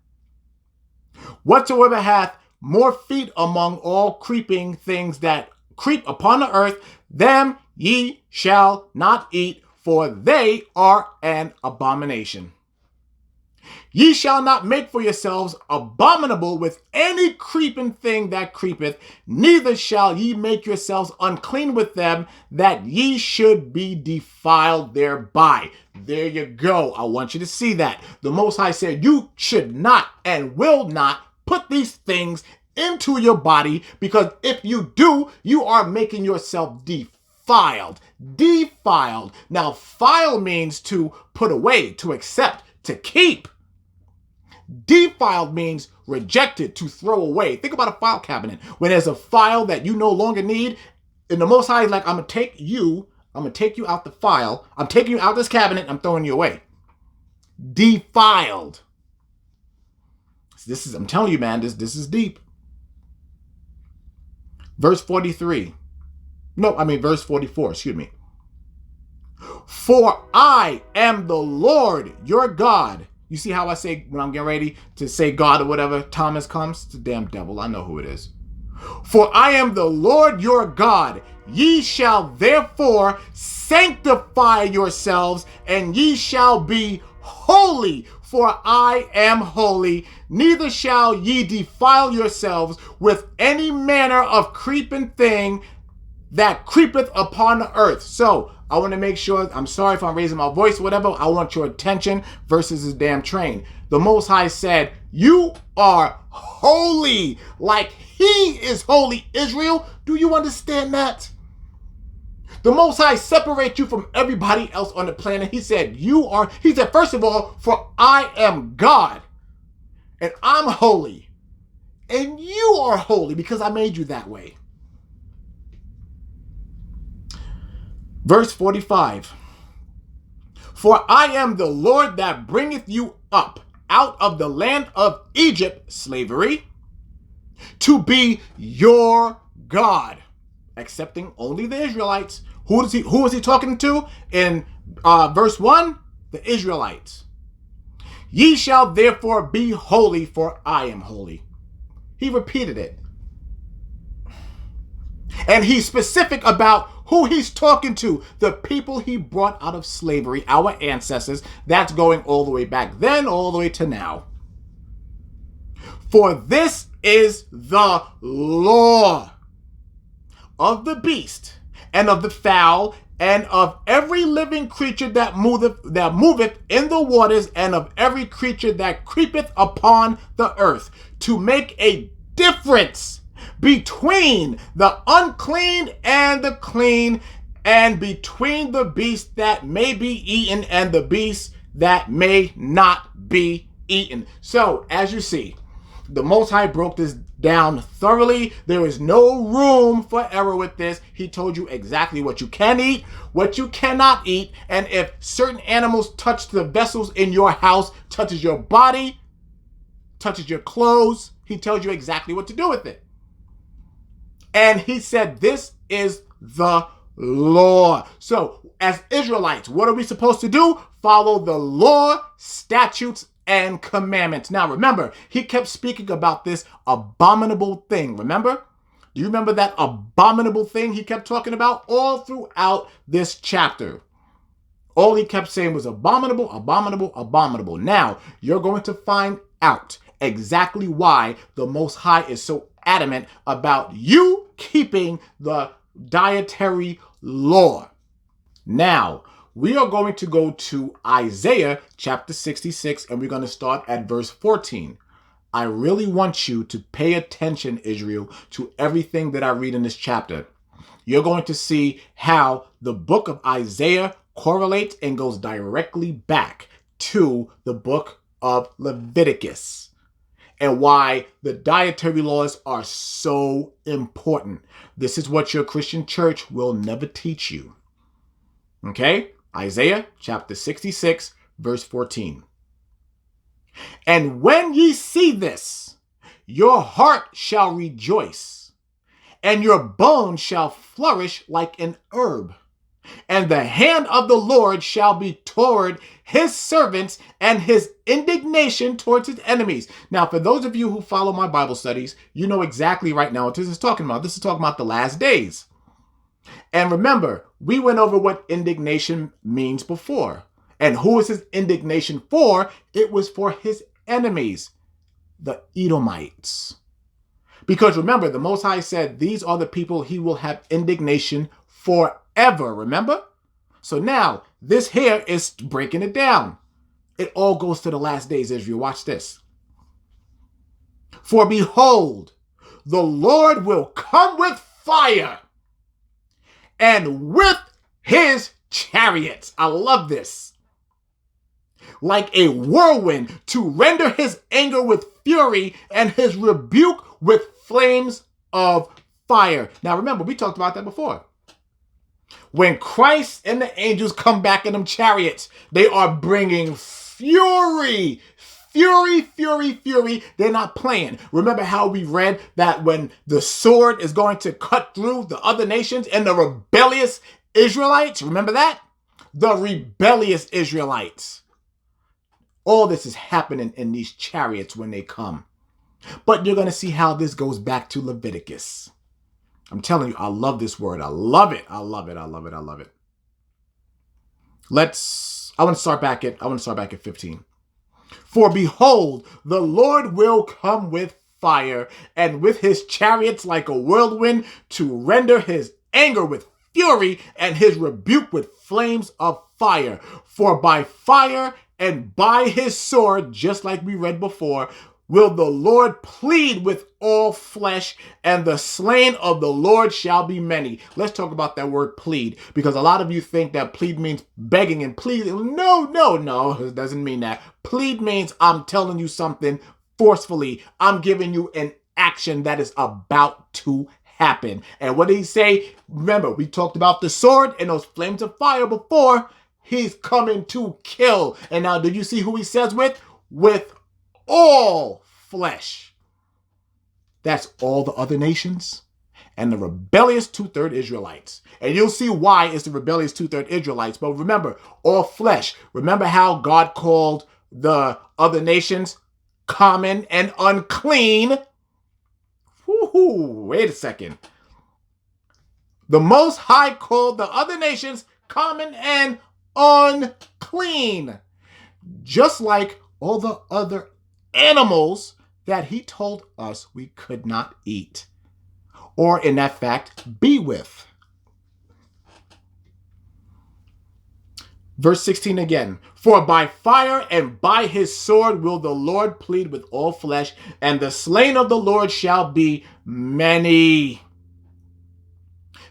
Speaker 1: Whatsoever hath more feet among all creeping things that creep upon the earth, them ye shall not eat, for they are an abomination. Ye shall not make for yourselves abominable with any creeping thing that creepeth, neither shall ye make yourselves unclean with them, that ye should be defiled thereby. There you go. I want you to see that. The Most High said you should not and will not put these things into your body, because if you do, you are making yourself defiled. Defiled. Now, file means to put away, to accept, to keep. Defiled means rejected, to throw away. Think about a file cabinet. When there's a file that you no longer need, and the Most High is like, I'm going to take you out the file. I'm taking you out this cabinet. I'm throwing you away. Defiled. I'm telling you, man, this is deep. Verse 44, excuse me. For I am the Lord your God. You see how I say when I'm getting ready to say God or whatever, Thomas comes? It's the damn devil. I know who it is. For I am the Lord your God. Ye shall therefore sanctify yourselves, and ye shall be holy, for I am holy. Neither shall ye defile yourselves with any manner of creeping thing that creepeth upon the earth. So I want to make sure, I'm sorry if I'm raising my voice or whatever, I want your attention versus this damn train. The Most High said, you are holy like he is holy, Israel. Do you understand that? The Most High separates you from everybody else on the planet. He said, first of all, for I am God and I'm holy and you are holy because I made you that way. Verse 45. For I am the Lord that bringeth you up out of the land of Egypt, slavery, to be your God, excepting only the Israelites. Who is he talking to in verse 1? The Israelites. Ye shall therefore be holy, for I am holy. He repeated it. And he's specific about who he's talking to. The people he brought out of slavery, our ancestors. That's going all the way back then, all the way to now. For this is the law of the beast, and of the fowl, and of every living creature that moveth in the waters, and of every creature that creepeth upon the earth, to make a difference between the unclean and the clean, and between the beast that may be eaten and the beast that may not be eaten. So, as you see, the Most High broke this down thoroughly. There is no room for error with this. He told you exactly what you can eat, what you cannot eat, and if certain animals touch the vessels in your house, touches your body, touches your clothes, he tells you exactly what to do with it. And he said, this is the law. So, as Israelites, what are we supposed to do? Follow the law, statutes, and commandments. Now, remember, he kept speaking about this abominable thing. Remember? Do you remember that abominable thing he kept talking about all throughout this chapter? All he kept saying was abominable, abominable, abominable. Now, you're going to find out exactly why the Most High is so adamant about you keeping the dietary law. Now, we are going to go to Isaiah chapter 66, and we're going to start at verse 14. I really want you to pay attention, Israel, to everything that I read in this chapter. You're going to see how the book of Isaiah correlates and goes directly back to the book of Leviticus, and why the dietary laws are so important. This is what your Christian church will never teach you. Okay? Isaiah chapter 66, verse 14. And when ye see this, your heart shall rejoice, and your bones shall flourish like an herb. And the hand of the Lord shall be toward his servants and his indignation towards his enemies. Now, for those of you who follow my Bible studies, you know exactly right now what this is talking about. This is talking about the last days. And remember, we went over what indignation means before. And who is his indignation for? It was for his enemies, the Edomites. Because remember, the Most High said, these are the people he will have indignation forever, remember? So now, this here is breaking it down. It all goes to the last days, Israel. Watch this. For behold, the Lord will come with fire and with his chariots. I love this. Like a whirlwind, to render his anger with fury and his rebuke with flames of fire. Now remember, we talked about that before. When Christ and the angels come back in them chariots, they are bringing fury. Fury, fury, fury. They're not playing. Remember how we read that when the sword is going to cut through the other nations and the rebellious Israelites? Remember that? The rebellious Israelites. All this is happening in these chariots when they come. But you're going to see how this goes back to Leviticus. I'm telling you, I love this word. I love it. I love it. I love it. I love it. I want to start back at 15. For behold, the Lord will come with fire and with his chariots like a whirlwind to render his anger with fury and his rebuke with flames of fire. For by fire and by his sword, just like we read before, will the Lord plead with all flesh, and the slain of the Lord shall be many. Let's talk about that word plead, because a lot of you think that plead means begging and pleading. No, it doesn't mean that. Plead means I'm telling you something forcefully. I'm giving you an action that is about to happen. And what did he say? Remember, we talked about the sword and those flames of fire before. He's coming to kill. And now, did you see who he says with? With all flesh. That's all the other nations and the rebellious two-third Israelites. And you'll see why it's the rebellious two-third Israelites. But remember, all flesh. Remember how God called the other nations common and unclean? Wait a second. The Most High called the other nations common and unclean. Just like all the other animals that he told us we could not eat, or in that fact, be with. Verse 16 again. For by fire and by his sword will the Lord plead with all flesh, and the slain of the Lord shall be many.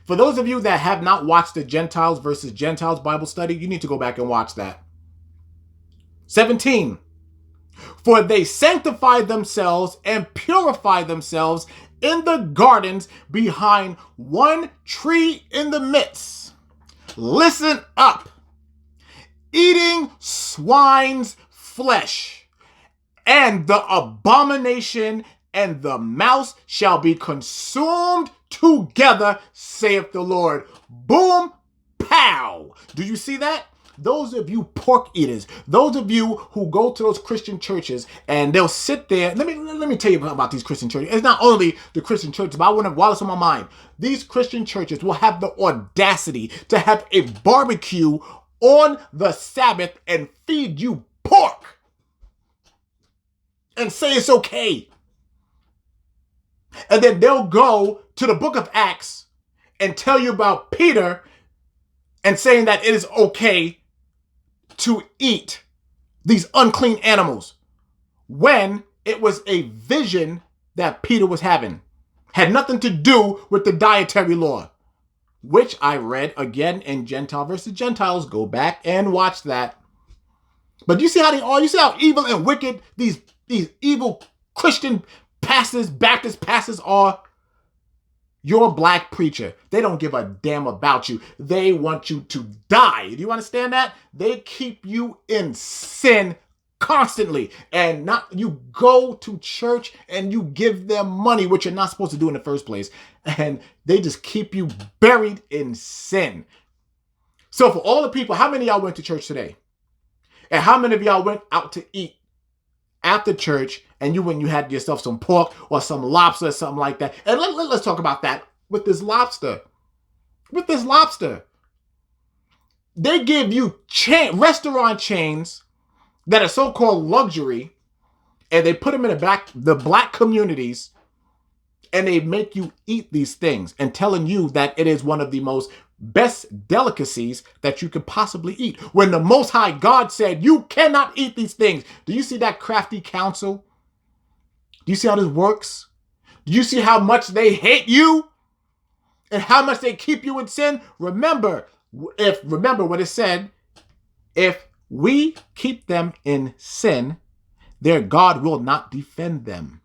Speaker 1: For those of you that have not watched the Gentiles versus Gentiles Bible study, you need to go back and watch that. 17. For they sanctify themselves and purify themselves in the gardens behind one tree in the midst. Listen up. Eating swine's flesh, and the abomination and the mouse shall be consumed together, saith the Lord. Boom, pow. Do you see that? Those of you pork eaters, those of you who go to those Christian churches and they'll sit there. Let me tell you about these Christian churches. It's not only the Christian churches, but I want to while it's on my mind. These Christian churches will have the audacity to have a barbecue on the Sabbath and feed you pork and say it's okay. And then they'll go to the book of Acts and tell you about Peter and saying that it is okay to eat these unclean animals when it was a vision that Peter was having. Had nothing to do with the dietary law, which I read again in Gentile versus Gentiles. Go back and watch that. But you see how they are? You see how evil and wicked these evil Christian pastors, Baptist pastors are? You're a black preacher. They don't give a damn about you. They want you to die. Do you understand that? They keep you in sin constantly. And you go to church and you give them money, which you're not supposed to do in the first place. And they just keep you buried in sin. So for all the people, how many of y'all went to church today? And how many of y'all went out to eat after church and you had yourself some pork or some lobster or something like that? And let's talk about that with this lobster. With this lobster. They give you restaurant chains that are so-called luxury, and they put them in the black communities, and they make you eat these things and telling you that it is one of the most best delicacies that you could possibly eat. When the Most High God said, you cannot eat these things. Do you see that crafty counsel? Do you see how this works? Do you see how much they hate you and how much they keep you in sin? Remember what it said, if we keep them in sin, their God will not defend them.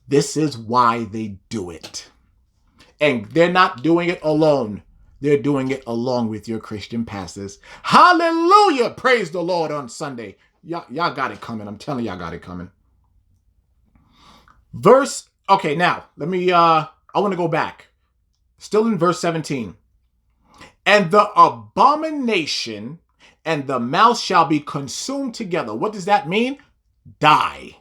Speaker 1: This is why they do it. And they're not doing it alone. They're doing it along with your Christian pastors. Hallelujah! Praise the Lord on Sunday. Y'all got it coming. I'm telling y'all got it coming. Okay, now, I want to go back. Still in verse 17. And the abomination and the mouse shall be consumed together. What does that mean? Die.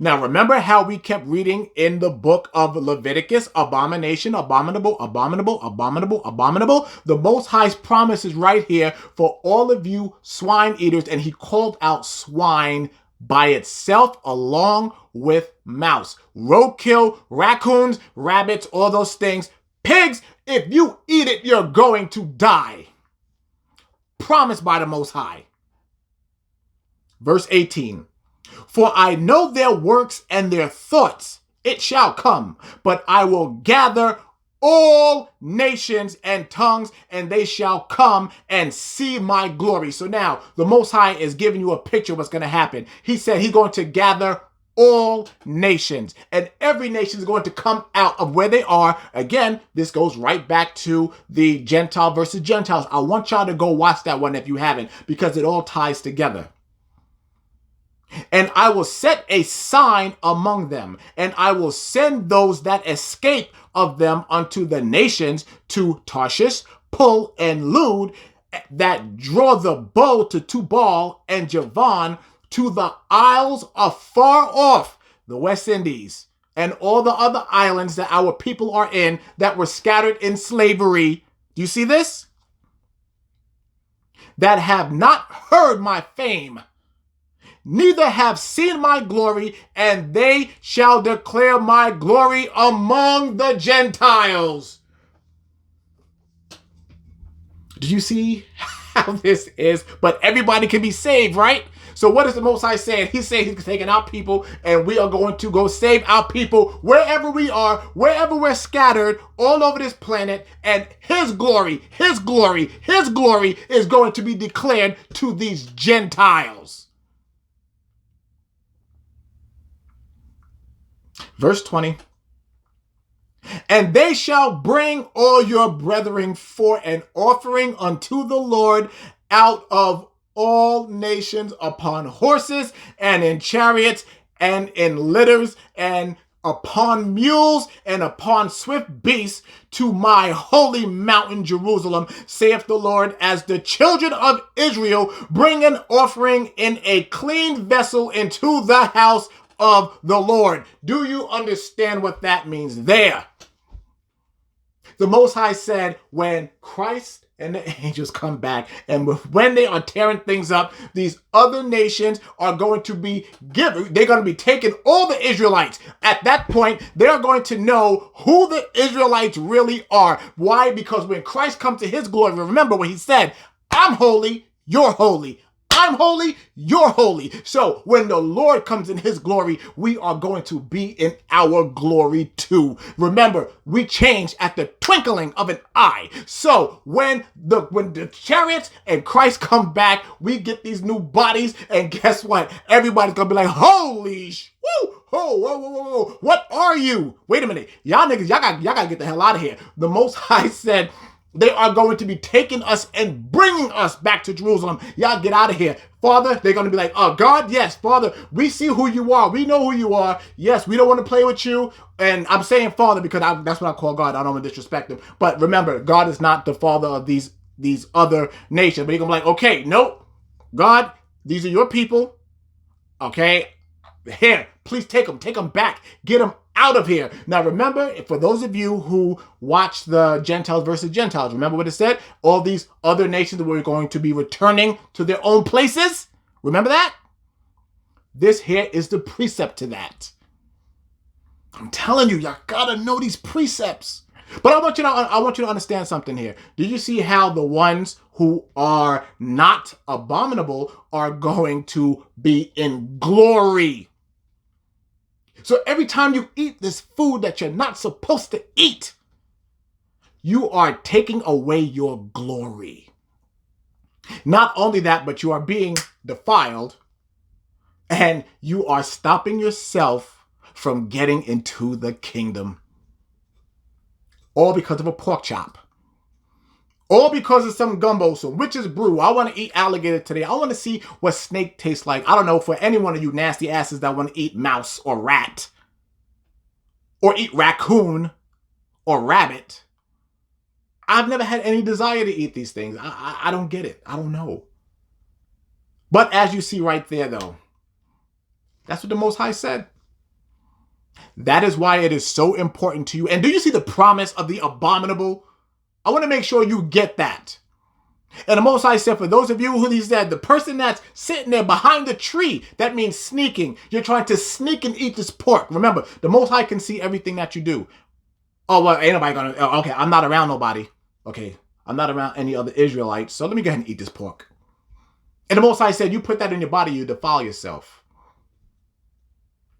Speaker 1: Now, remember how we kept reading in the book of Leviticus, abomination, abominable, abominable, abominable, abominable. The Most High's promise is right here for all of you swine eaters, and he called out swine by itself along with mouse. Roadkill, raccoons, rabbits, all those things. Pigs, if you eat it, you're going to die. Promised by the Most High. Verse 18. For I know their works and their thoughts. It shall come, but I will gather all nations and tongues, and they shall come and see my glory. So now the Most High is giving you a picture of what's going to happen. He said he's going to gather all nations, and every nation is going to come out of where they are. Again, this goes right back to the Gentile versus Gentiles. I want y'all to go watch that one if you haven't, because it all ties together. And I will set a sign among them, and I will send those that escape of them unto the nations, to Tarshish, Pul, and Lud, that draw the bow to Tubal and Javan, to the isles afar off, the West Indies, and all the other islands that our people are in that were scattered in slavery. Do you see this? That have not heard my fame, neither have seen my glory, and they shall declare my glory among the Gentiles. Do you see how this is? But everybody can be saved, right? So what is the Most High saying? He's saying he's taking our people, and we are going to go save our people wherever we are, wherever we're scattered all over this planet, and his glory, his glory, his glory is going to be declared to these Gentiles. Verse 20. And they shall bring all your brethren for an offering unto the Lord out of all nations, upon horses and in chariots and in litters and upon mules and upon swift beasts, to my holy mountain Jerusalem, saith the Lord, as the children of Israel bring an offering in a clean vessel into the house of the Lord. Do you understand what that means there? The Most High said when Christ and the angels come back, and when they are tearing things up, these other nations are going to be given, they're going to be taking all the Israelites. At that point, they're going to know who the Israelites really are. Why? Because when Christ comes to his glory, remember what he said, I'm holy, you're holy. I'm holy, you're holy. So when the Lord comes in his glory, we are going to be in our glory too. Remember, we change at the twinkling of an eye. So when the chariots and Christ come back, we get these new bodies, and guess what? Everybody's gonna be like, holy woo! Whoa, whoa, whoa, whoa, whoa. What are you? Wait a minute. Y'all niggas, y'all gotta get the hell out of here. The Most High said, they are going to be taking us and bringing us back to Jerusalem. Y'all get out of here. Father, they're going to be like, oh, God, yes, Father, we see who you are. We know who you are. Yes, we don't want to play with you. And I'm saying Father because that's what I call God. I don't want to disrespect him. But remember, God is not the father of these these other nations. But you're going to be like, okay, nope, God, these are your people. Okay, here, please take them back, get them out of here. Now remember, for those of you who watched the Gentiles versus Gentiles, remember what it said? All these other nations were going to be returning to their own places. Remember that? This here is the precept to that. I'm telling you, y'all gotta know these precepts. But I want you to understand something here. Do you see how the ones who are not abominable are going to be in glory? So every time you eat this food that you're not supposed to eat, you are taking away your glory. Not only that, but you are being defiled and you are stopping yourself from getting into the kingdom. All because of a pork chop. All because of some gumbo, some witch's brew. I want to eat alligator today. I want to see what snake tastes like. I don't know, for any one of you nasty asses that want to eat mouse or rat. Or eat raccoon or rabbit. I've never had any desire to eat these things. I don't get it. I don't know. But as you see right there, though, that's what the Most High said. That is why it is so important to you. And do you see the promise of the abominable? I want to make sure you get that. And the Most High said, for those of you who he said, the person that's sitting there behind the tree, that means sneaking. You're trying to sneak and eat this pork. Remember, the Most High can see everything that you do. Oh, well, ain't nobody gonna, okay, I'm not around nobody. Okay, I'm not around any other Israelites, so let me go ahead and eat this pork. And the Most High said, you put that in your body, you defile yourself.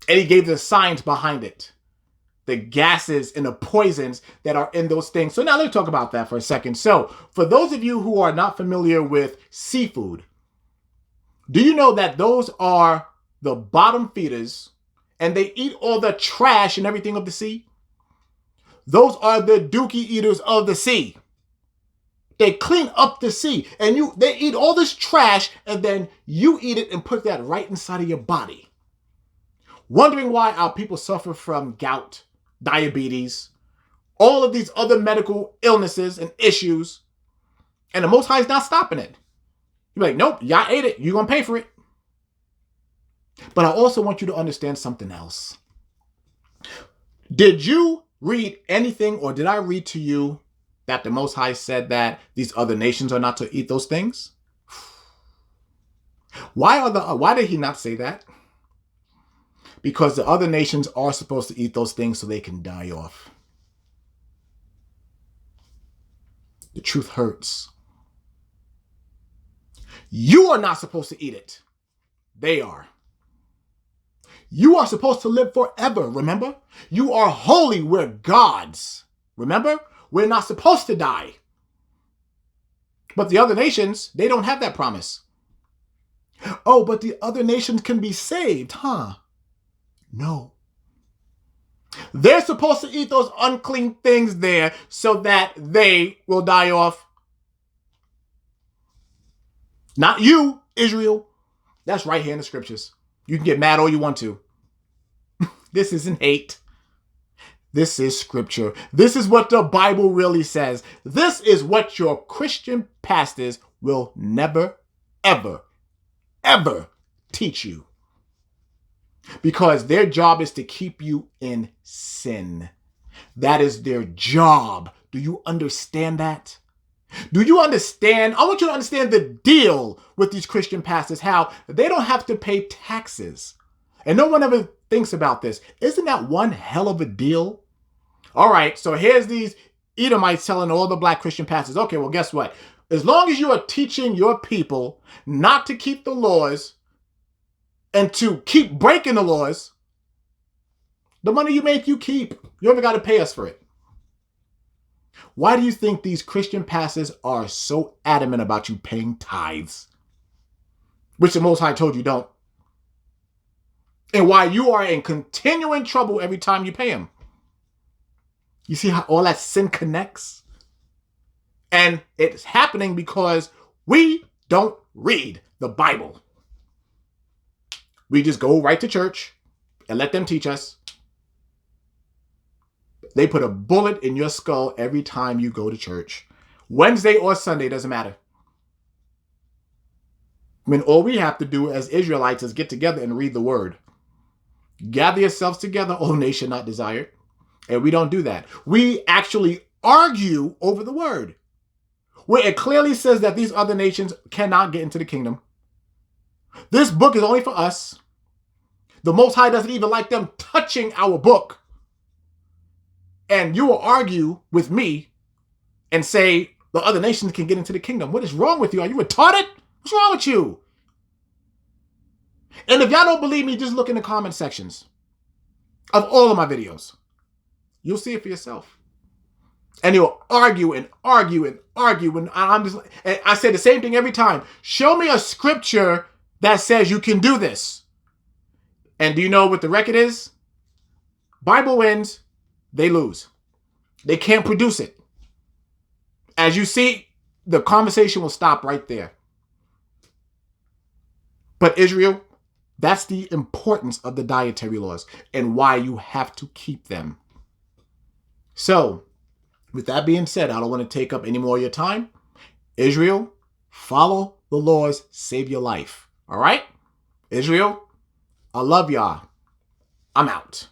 Speaker 1: And he gave the signs behind it. The gases and the poisons that are in those things. So now let's talk about that for a second. So for those of you who are not familiar with seafood, do you know that those are the bottom feeders and they eat all the trash and everything of the sea? Those are the dookie eaters of the sea. They clean up the sea and they eat all this trash and then you eat it and put that right inside of your body. Wondering why our people suffer from gout, diabetes, all of these other medical illnesses and issues. And the Most High is not stopping it. You're like, nope, y'all ate it. You're going to pay for it. But I also want you to understand something else. Did you read anything, or did I read to you that the Most High said that these other nations are not to eat those things? Why did he not say that? Because the other nations are supposed to eat those things so they can die off. The truth hurts. You are not supposed to eat it. They are. You are supposed to live forever, remember? You are holy. We're gods. Remember? We're not supposed to die. But the other nations, they don't have that promise. Oh, but the other nations can be saved, huh? No. They're supposed to eat those unclean things there so that they will die off. Not you, Israel. That's right here in the scriptures. You can get mad all you want to. This isn't hate. This is scripture. This is what the Bible really says. This is what your Christian pastors will never, ever, ever teach you. Because their job is to keep you in sin. That is their job. Do you understand that? Do you understand? I want you to understand the deal with these Christian pastors, how they don't have to pay taxes. And no one ever thinks about this. Isn't that one hell of a deal? All right, so here's these Edomites telling all the black Christian pastors, okay, well, guess what? As long as you are teaching your people not to keep the laws, and to keep breaking the laws, the money you make, you keep. You only got to pay us for it. Why do you think these Christian pastors are so adamant about you paying tithes? Which the Most High told you don't. And why you are in continuing trouble every time you pay them. You see how all that sin connects? And it's happening because we don't read the Bible. We just go right to church and let them teach us. They put a bullet in your skull every time you go to church. Wednesday or Sunday, doesn't matter. I mean, all we have to do as Israelites is get together and read the word. Gather yourselves together, O nation not desired. And we don't do that. We actually argue over the word, where it clearly says that these other nations cannot get into the kingdom. This book is only for us. The Most High doesn't even like them touching our book. And you will argue with me and say the other nations can get into the kingdom. What is wrong with you? Are you retarded? What's wrong with you? And if y'all don't believe me, just look in the comment sections of all of my videos. You'll see it for yourself. And you'll argue and argue and argue. And I say the same thing every time. Show me a scripture that says you can do this. And do you know what the record is? Bible wins, they lose. They can't produce it. As you see, the conversation will stop right there. But Israel, that's the importance of the dietary laws and why you have to keep them. So, with that being said, I don't want to take up any more of your time. Israel, follow the laws, save your life. All right? Israel, I love y'all. I'm out.